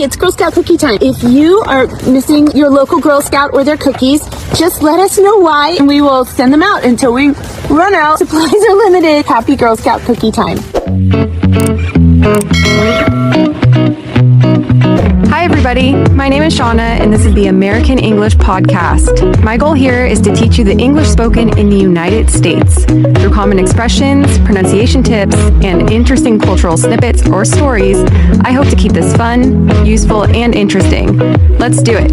it's Girl Scout cookie time. If you are missing your local Girl Scout or their cookies, just let us know why, and we will send them out until we run out. Supplies are limited. Happy Girl Scout cookie time. Hi everybody, my name is Shana and this is the American English Podcast. My goal here is to teach you the English spoken in the United States through common expressions, pronunciation tips, and interesting cultural snippets or stories. I hope to keep this fun, useful, and interesting. Let's do it.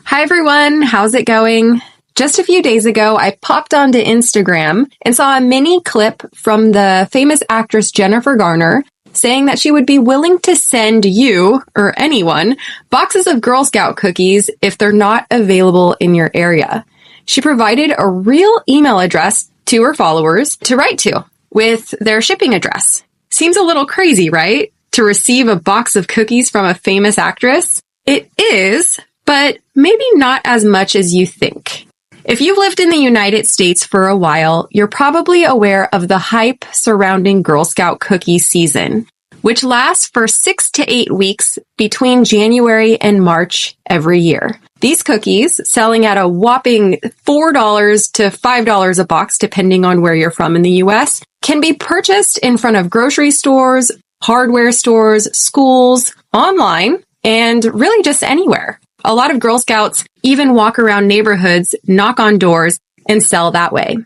Hi everyone, how's it going? Just a few days ago, I popped onto Instagram and saw a mini clip from the famous actress Jennifer Garner saying that she would be willing to send you, or anyone, boxes of Girl Scout cookies if they're not available in your area. She provided a real email address to her followers to write to with their shipping address. Seems a little crazy, right? To receive a box of cookies from a famous actress? It is, but maybe not as much as you think. If you've lived in the United States for a while, you're probably aware of the hype surrounding Girl Scout cookie season, which lasts for 6 to 8 weeks between January and March every year. These cookies, selling at a whopping $4 to $5 a box, depending on where you're from in the US, can be purchased in front of grocery stores, hardware stores, schools, online, and really just anywhere. A lot of Girl Scouts even walk around neighborhoods, knock on doors, and sell that way.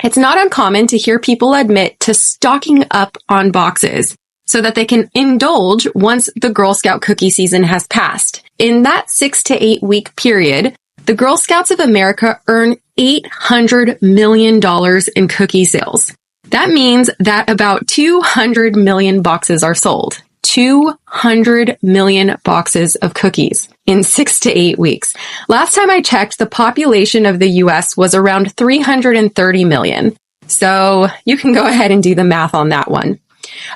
It's not uncommon to hear people admit to stocking up on boxes so that they can indulge once the Girl Scout cookie season has passed. In that 6 to 8 week period, the Girl Scouts of America earn $800 million in cookie sales. That means that about 200 million boxes are sold. 200 million boxes of cookies in 6 to 8 weeks. Last time I checked, the population of the US was around 330 million. So you can go ahead and do the math on that one.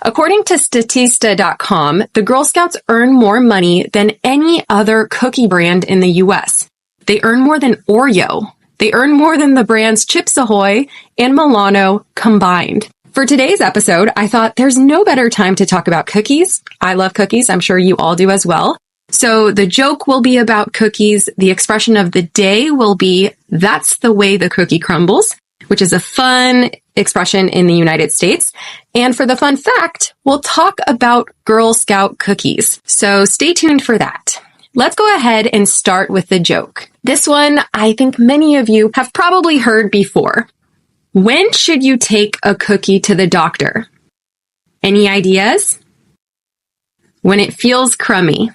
According to Statista.com, the Girl Scouts earn more money than any other cookie brand in the US. They earn more than Oreo. They earn more than the brands Chips Ahoy and Milano combined. For today's episode, I thought there's no better time to talk about cookies. I love cookies. I'm sure you all do as well. So the joke will be about cookies. The expression of the day will be, "That's the way the cookie crumbles," which is a fun expression in the United States. And for the fun fact, we'll talk about Girl Scout cookies. So stay tuned for that. Let's go ahead and start with the joke. This one, I think many of you have probably heard before. When should you take a cookie to the doctor? Any ideas? When it feels crummy.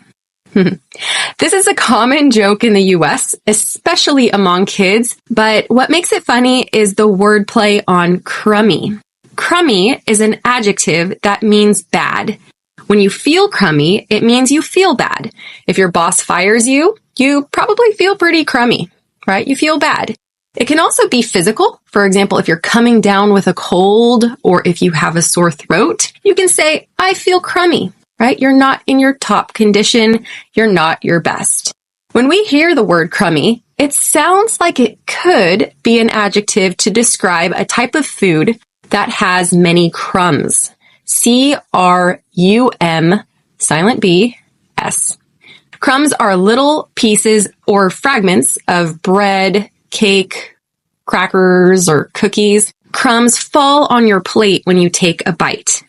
This is a common joke in the US, especially among kids, but what makes it funny is the wordplay on crummy. Crummy is an adjective that means bad. When you feel crummy, it means you feel bad. If your boss fires you, you probably feel pretty crummy, right? You feel bad. It can also be physical. For example, if you're coming down with a cold or if you have a sore throat, you can say, "I feel crummy," right? You're not in your top condition. You're not your best. When we hear the word crummy, it sounds like it could be an adjective to describe a type of food that has many crumbs. C-R-U-M, silent B, S. Crumbs are little pieces or fragments of bread, cake, crackers, or cookies. Crumbs fall on your plate when you take a bite.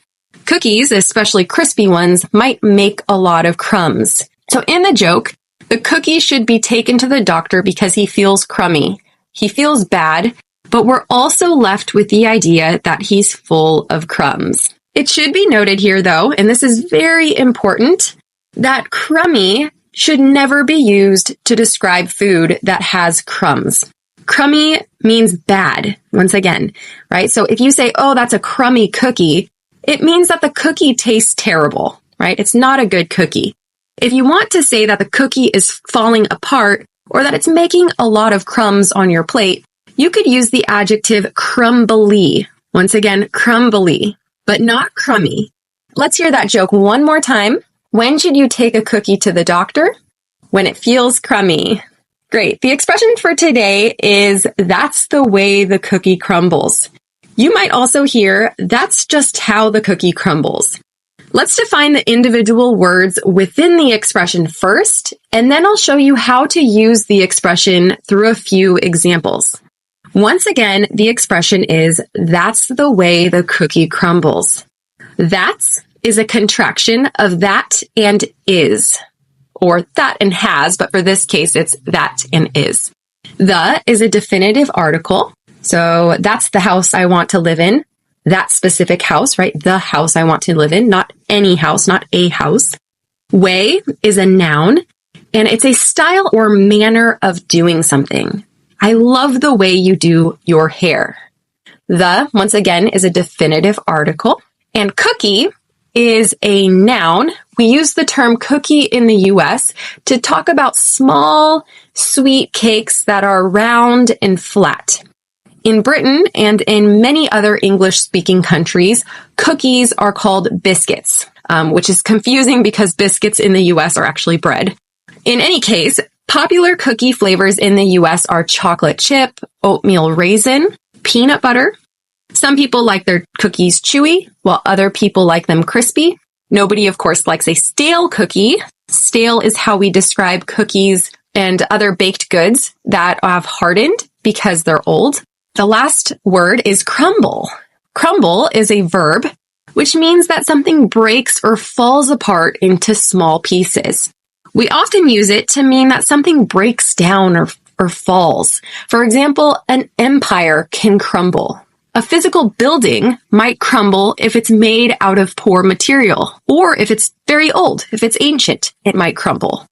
Cookies, especially crispy ones, might make a lot of crumbs. So in the joke, the cookie should be taken to the doctor because he feels crummy. He feels bad, but we're also left with the idea that he's full of crumbs. It should be noted here, though, and this is very important, that crummy should never be used to describe food that has crumbs. Crummy means bad, once again, right? So if you say, "Oh, that's a crummy cookie," it means that the cookie tastes terrible, right? It's not a good cookie. If you want to say that the cookie is falling apart or that it's making a lot of crumbs on your plate, you could use the adjective crumbly. Once again, crumbly, but not crummy. Let's hear that joke one more time. When should you take a cookie to the doctor? When it feels crummy. Great. The expression for today is, "That's the way the cookie crumbles." You might also hear, "That's just how the cookie crumbles." Let's define the individual words within the expression first, and then I'll show you how to use the expression through a few examples. Once again, the expression is, that's the way the cookie crumbles. That's is a contraction of that and is, or that and has, but for this case, it's that and is. The is a definitive article. So that's the house I want to live in. That specific house, right? The house I want to live in, not any house, not a house. Way is a noun, and it's a style or manner of doing something. I love the way you do your hair. The, once again, is a definitive article. And cookie is a noun. We use the term cookie in the US to talk about small, sweet cakes that are round and flat. In Britain and in many other English-speaking countries, cookies are called biscuits, which is confusing because biscuits in the US are actually bread. In any case, popular cookie flavors in the US are chocolate chip, oatmeal raisin, peanut butter. Some people like their cookies chewy, while other people like them crispy. Nobody, of course, likes a stale cookie. Stale is how we describe cookies and other baked goods that have hardened because they're old. The last word is crumble. Crumble is a verb, which means that something breaks or falls apart into small pieces. We often use it to mean that something breaks down or falls. For example, an empire can crumble. A physical building might crumble if it's made out of poor material, or if it's very old, if it's ancient, it might crumble.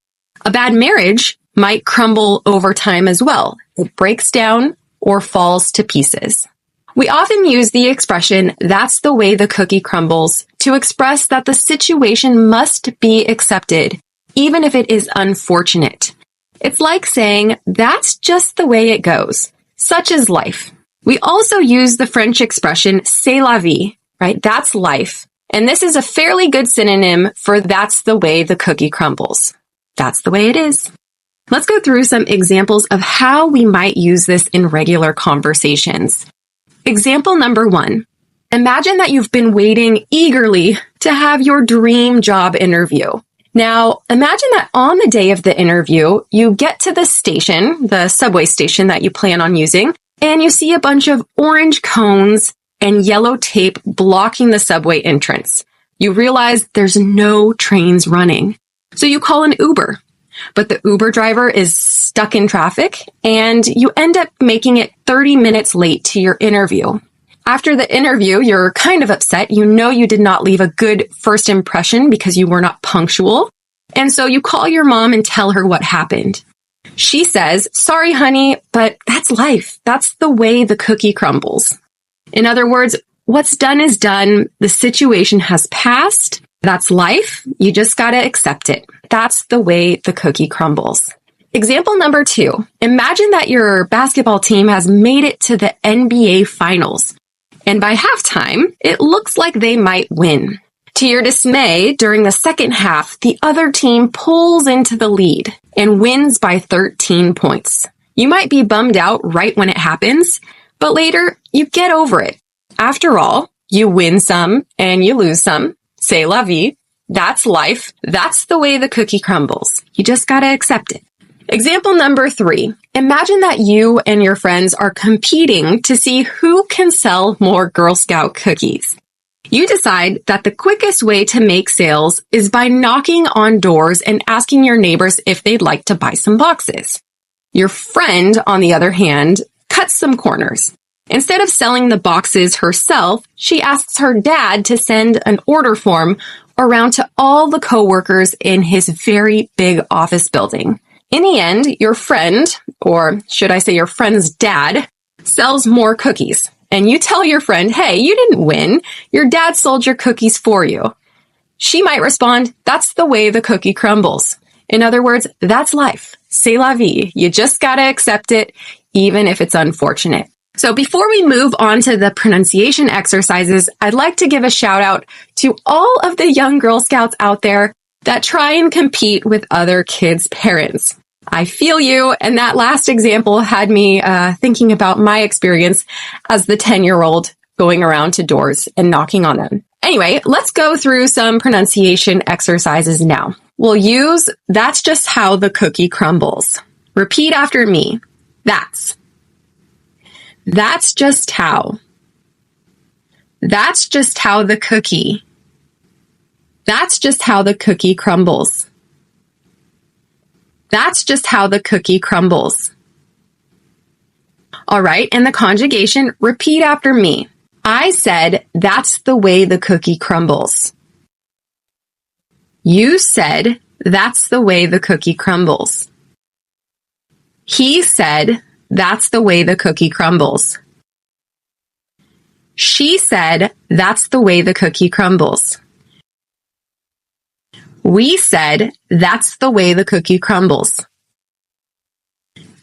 A bad marriage might crumble over time as well. It breaks down or falls to pieces. We often use the expression, that's the way the cookie crumbles, to express that the situation must be accepted, even if it is unfortunate. It's like saying, that's just the way it goes. Such is life. We also use the French expression, c'est la vie, right? That's life. And this is a fairly good synonym for that's the way the cookie crumbles. That's the way it is. Let's go through some examples of how we might use this in regular conversations. Example number 1. Imagine that you've been waiting eagerly to have your dream job interview. Now, imagine that on the day of the interview, you get to the station, the subway station that you plan on using, and you see a bunch of orange cones and yellow tape blocking the subway entrance. You realize there's no trains running. So you call an Uber. But the Uber driver is stuck in traffic, and you end up making it 30 minutes late to your interview. After the interview, you're kind of upset. You know you did not leave a good first impression because you were not punctual. And so you call your mom and tell her what happened. She says, sorry, honey, but that's life. That's the way the cookie crumbles. In other words, what's done is done. The situation has passed. That's life. You just gotta accept it. That's the way the cookie crumbles. Example number 2. Imagine that your basketball team has made it to the NBA Finals. And by halftime, it looks like they might win. To your dismay, during the second half, the other team pulls into the lead and wins by 13 points. You might be bummed out right when it happens, but later you get over it. After all, you win some and you lose some. C'est la vie. That's life. That's the way the cookie crumbles. You just gotta accept it. Example number 3. Imagine that you and your friends are competing to see who can sell more Girl Scout cookies. You decide that the quickest way to make sales is by knocking on doors and asking your neighbors if they'd like to buy some boxes. Your friend, on the other hand, cuts some corners. Instead of selling the boxes herself, she asks her dad to send an order form around to all the coworkers in his very big office building. In the end, your friend, or should I say your friend's dad, sells more cookies. And you tell your friend, hey, you didn't win. Your dad sold your cookies for you. She might respond, that's the way the cookie crumbles. In other words, that's life. C'est la vie. You just gotta accept it, even if it's unfortunate. So before we move on to the pronunciation exercises, I'd like to give a shout out to all of the young Girl Scouts out there that try and compete with other kids' parents. I feel you, and that last example had me thinking about my experience as the 10-year-old going around to doors and knocking on them. Anyway, let's go through some pronunciation exercises now. We'll use "that's just how the cookie crumbles." Repeat after me. That's. That's just how. That's just how the cookie. That's just how the cookie crumbles. That's just how the cookie crumbles. All right, and the conjugation, repeat after me. I said, that's the way the cookie crumbles. You said, that's the way the cookie crumbles. He said, that's the way the cookie crumbles. She said, that's the way the cookie crumbles. We said, that's the way the cookie crumbles.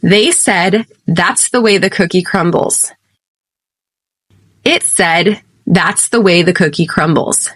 They said, that's the way the cookie crumbles. It said, that's the way the cookie crumbles.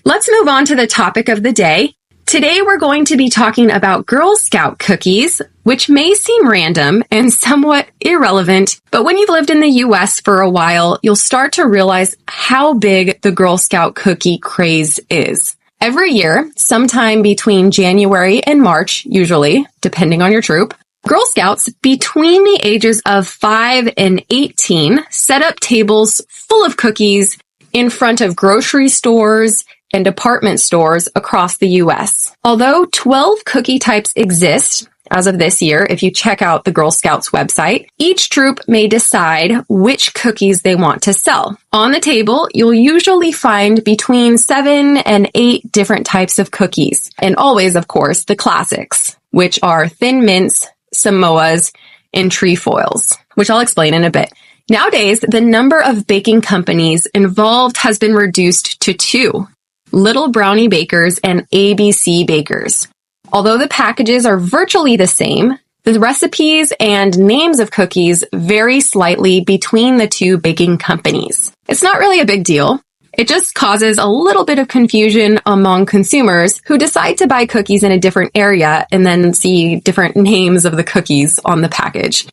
Let's move on to the topic of the day. Today we're going to be talking about Girl Scout cookies, which may seem random and somewhat irrelevant, but when you've lived in the US for a while, you'll start to realize how big the Girl Scout cookie craze is. Every year, sometime between January and March, usually, depending on your troop, Girl Scouts between the ages of 5 and 18 set up tables full of cookies in front of grocery stores and department stores across the U.S. Although 12 cookie types exist as of this year, if you check out the Girl Scouts website, each troop may decide which cookies they want to sell. On the table, you'll usually find between 7 and 8 different types of cookies. And always, of course, the classics, which are Thin Mints, Samoas, and trefoils, which I'll explain in a bit. Nowadays, the number of baking companies involved has been reduced to 2, Little Brownie Bakers and ABC Bakers. Although the packages are virtually the same, the recipes and names of cookies vary slightly between the 2 baking companies. It's not really a big deal. It just causes a little bit of confusion among consumers who decide to buy cookies in a different area and then see different names of the cookies on the package.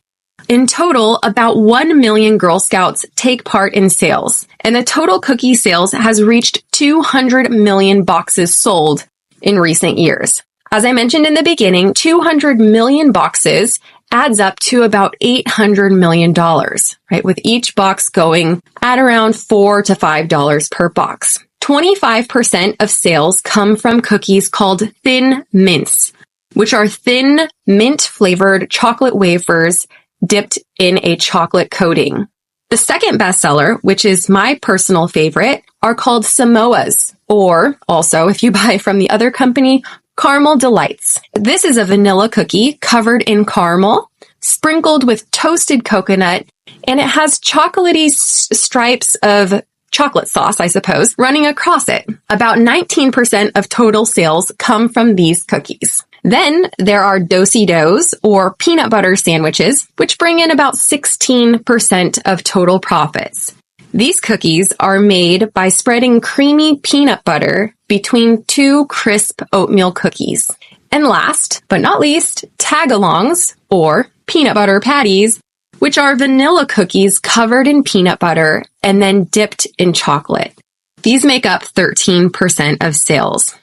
In total, about 1 million Girl Scouts take part in sales, and the total cookie sales has reached 200 million boxes sold in recent years. As I mentioned in the beginning, 200 million boxes adds up to about $800 million, right? With each box going at around $4 to $5 per box. 25% of sales come from cookies called Thin Mints, which are thin mint-flavored chocolate wafers dipped in a chocolate coating. The second bestseller, which is my personal favorite, are called Samoas, or also, if you buy from the other company, Caramel Delights. This is a vanilla cookie covered in caramel, sprinkled with toasted coconut, and it has chocolatey stripes of chocolate sauce, I suppose, running across it. About 19% of total sales come from these cookies. Then there are Do-si-dos, or peanut butter sandwiches, which bring in about 16% of total profits. These cookies are made by spreading creamy peanut butter between 2 crisp oatmeal cookies. And last, but not least, tagalongs, or peanut butter patties, which are vanilla cookies covered in peanut butter and then dipped in chocolate. These make up 13% of sales.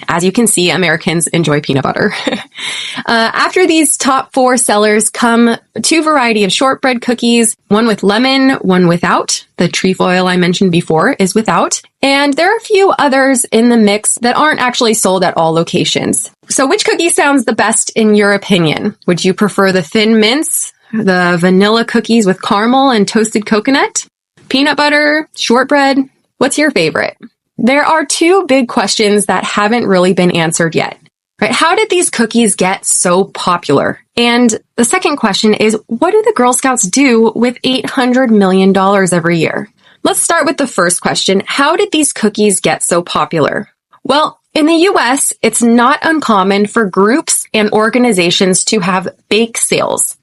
As you can see, Americans enjoy peanut butter. After these top 4 sellers come 2 variety of shortbread cookies, one with lemon, one without. The trefoil I mentioned before is without. And there are a few others in the mix that aren't actually sold at all locations. So which cookie sounds the best in your opinion? Would you prefer the Thin Mints, the vanilla cookies with caramel and toasted coconut, peanut butter, shortbread? What's your favorite? There are 2 big questions that haven't really been answered yet, right? How did these cookies get so popular? And the second question is, what do the Girl Scouts do with $800 million every year? Let's start with the first question. How did these cookies get so popular? Well, in the US, it's not uncommon for groups and organizations to have bake sales.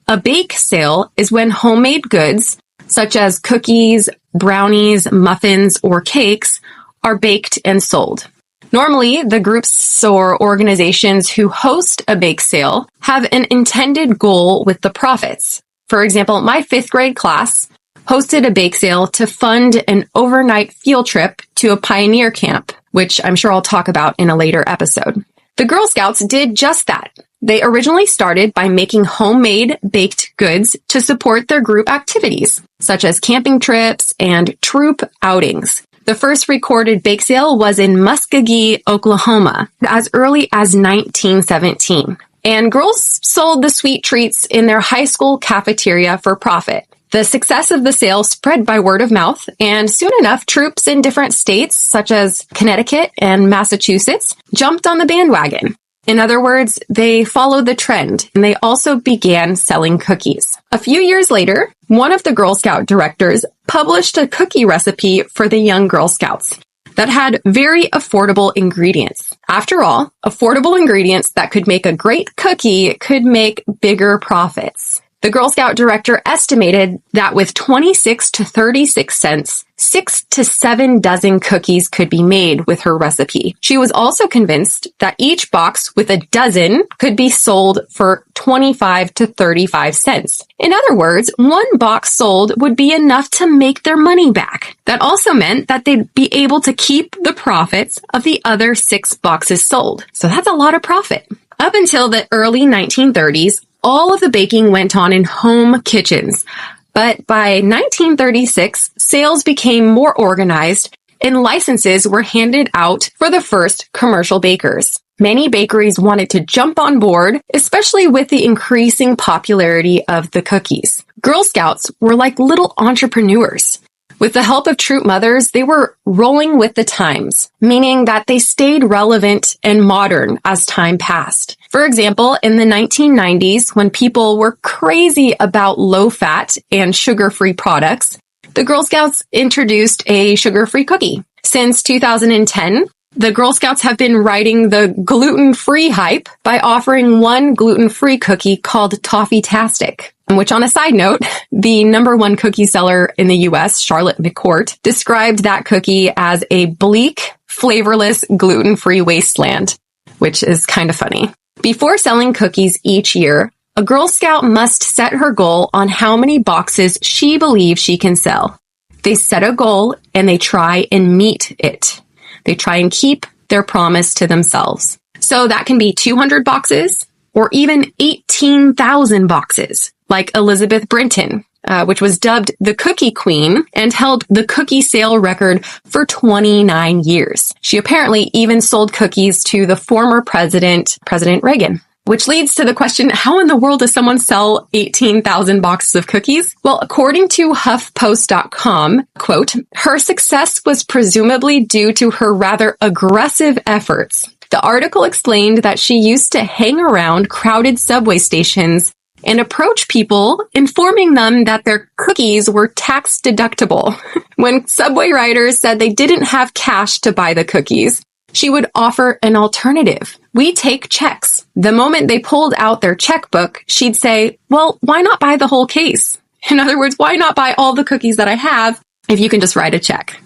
A bake sale is when homemade goods, such as cookies, brownies, muffins, or cakes, are baked and sold. Normally, the groups or organizations who host a bake sale have an intended goal with the profits. For example, my 5th grade class hosted a bake sale to fund an overnight field trip to a pioneer camp, which I'm sure I'll talk about in a later episode. The Girl Scouts did just that. They originally started by making homemade baked goods to support their group activities, such as camping trips and troop outings. The first recorded bake sale was in Muskogee, Oklahoma, as early as 1917. And girls sold the sweet treats in their high school cafeteria for profit. The success of the sale spread by word of mouth, and soon enough, troops in different states, such as Connecticut and Massachusetts, jumped on the bandwagon. In other words, they followed the trend, and they also began selling cookies. A few years later, one of the Girl Scout directors published a cookie recipe for the young Girl Scouts that had very affordable ingredients. After all, affordable ingredients that could make a great cookie could make bigger profits. The Girl Scout director estimated that with 26 to 36 cents, 6 to 7 dozen cookies could be made with her recipe. She was also convinced that each box with a dozen could be sold for 25 to 35 cents. In other words, one box sold would be enough to make their money back. That also meant that they'd be able to keep the profits of the other 6 boxes sold. So that's a lot of profit. Up until the early 1930s, all of the baking went on in home kitchens. But by 1936, sales became more organized and licenses were handed out for the first commercial bakers. Many bakeries wanted to jump on board, especially with the increasing popularity of the cookies. Girl Scouts were like little entrepreneurs. With the help of troop mothers, they were rolling with the times, meaning that they stayed relevant and modern as time passed. For example, in the 1990s, when people were crazy about low-fat and sugar-free products, the Girl Scouts introduced a sugar-free cookie. Since 2010, the Girl Scouts have been riding the gluten-free hype by offering one gluten-free cookie called Toffee-tastic. Which, on a side note, the #1 cookie seller in the U.S., Charlotte McCourt, described that cookie as a bleak, flavorless, gluten-free wasteland, which is kind of funny. Before selling cookies each year, a Girl Scout must set her goal on how many boxes she believes she can sell. They set a goal and they try and meet it. They try and keep their promise to themselves. So that can be 200 boxes or even 18,000 boxes. Like Elizabeth Brinton, which was dubbed the Cookie Queen and held the cookie sale record for 29 years. She apparently even sold cookies to the former President Reagan. Which leads to the question, how in the world does someone sell 18,000 boxes of cookies? Well, according to HuffPost.com, quote, her success was presumably due to her rather aggressive efforts. The article explained that she used to hang around crowded subway stations and approach people, informing them that their cookies were tax deductible. When subway riders said they didn't have cash to buy the cookies, she would offer an alternative. We take checks. The moment they pulled out their checkbook, she'd say, well, why not buy the whole case? In other words, why not buy all the cookies that I have if you can just write a check?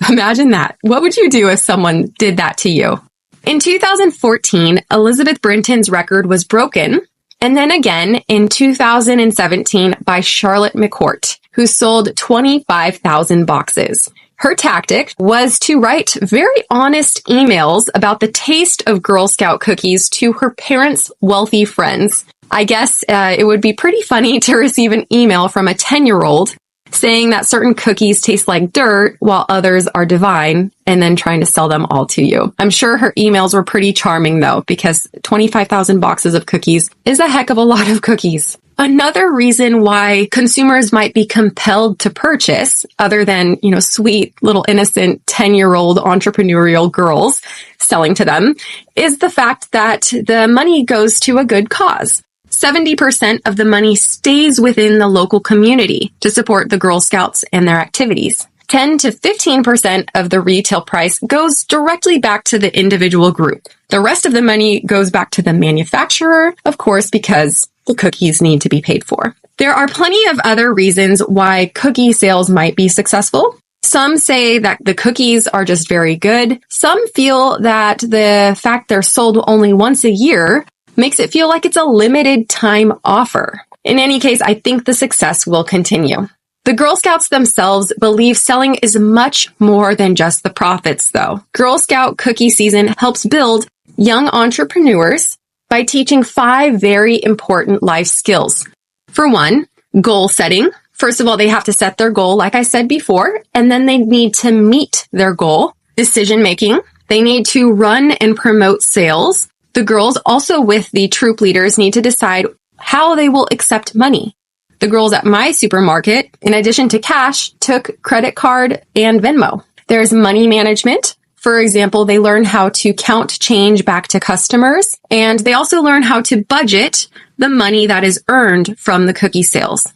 Imagine that. What would you do if someone did that to you? In 2014, Elizabeth Brinton's record was broken, and then again in 2017 by Charlotte McCourt, who sold 25,000 boxes. Her tactic was to write very honest emails about the taste of Girl Scout cookies to her parents' wealthy friends. I guess it would be pretty funny to receive an email from a 10-year-old saying that certain cookies taste like dirt while others are divine, and then trying to sell them all to you. I'm sure her emails were pretty charming though, because 25,000 boxes of cookies is a heck of a lot of cookies. Another reason why consumers might be compelled to purchase, other than, sweet little innocent 10-year-old entrepreneurial girls selling to them, is the fact that the money goes to a good cause. 70% of the money stays within the local community to support the Girl Scouts and their activities. 10 to 15% of the retail price goes directly back to the individual group. The rest of the money goes back to the manufacturer, of course, because the cookies need to be paid for. There are plenty of other reasons why cookie sales might be successful. Some say that the cookies are just very good. Some feel that the fact they're sold only once a year makes it feel like it's a limited time offer. In any case, I think the success will continue. The Girl Scouts themselves believe selling is much more than just the profits, though. Girl Scout cookie season helps build young entrepreneurs by teaching 5 very important life skills. For one, goal setting. First of all, they have to set their goal, like I said before, and then they need to meet their goal. Decision making. They need to run and promote sales. The girls, also with the troop leaders, need to decide how they will accept money. The girls at my supermarket, in addition to cash, took credit card and Venmo. There's money management. For example, they learn how to count change back to customers, and they also learn how to budget the money that is earned from the cookie sales.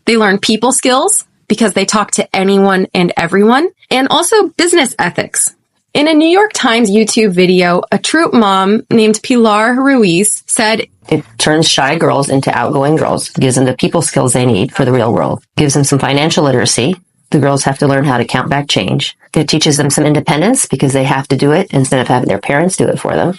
They learn people skills because they talk to anyone and everyone, and also business ethics. In a New York Times YouTube video, a troop mom named Pilar Ruiz said, "It turns shy girls into outgoing girls, gives them the people skills they need for the real world, gives them some financial literacy. The girls have to learn how to count back change. It teaches them some independence because they have to do it instead of having their parents do it for them."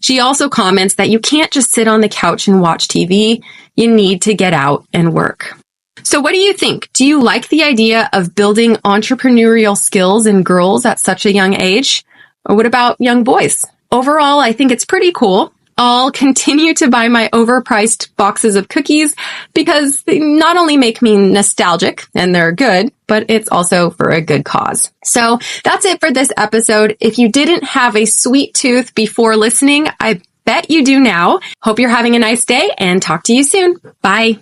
She also comments that you can't just sit on the couch and watch TV. You need to get out and work. So what do you think? Do you like the idea of building entrepreneurial skills in girls at such a young age? Or what about young boys? Overall, I think it's pretty cool. I'll continue to buy my overpriced boxes of cookies because they not only make me nostalgic and they're good, but it's also for a good cause. So that's it for this episode. If you didn't have a sweet tooth before listening, I bet you do now. Hope you're having a nice day and talk to you soon. Bye.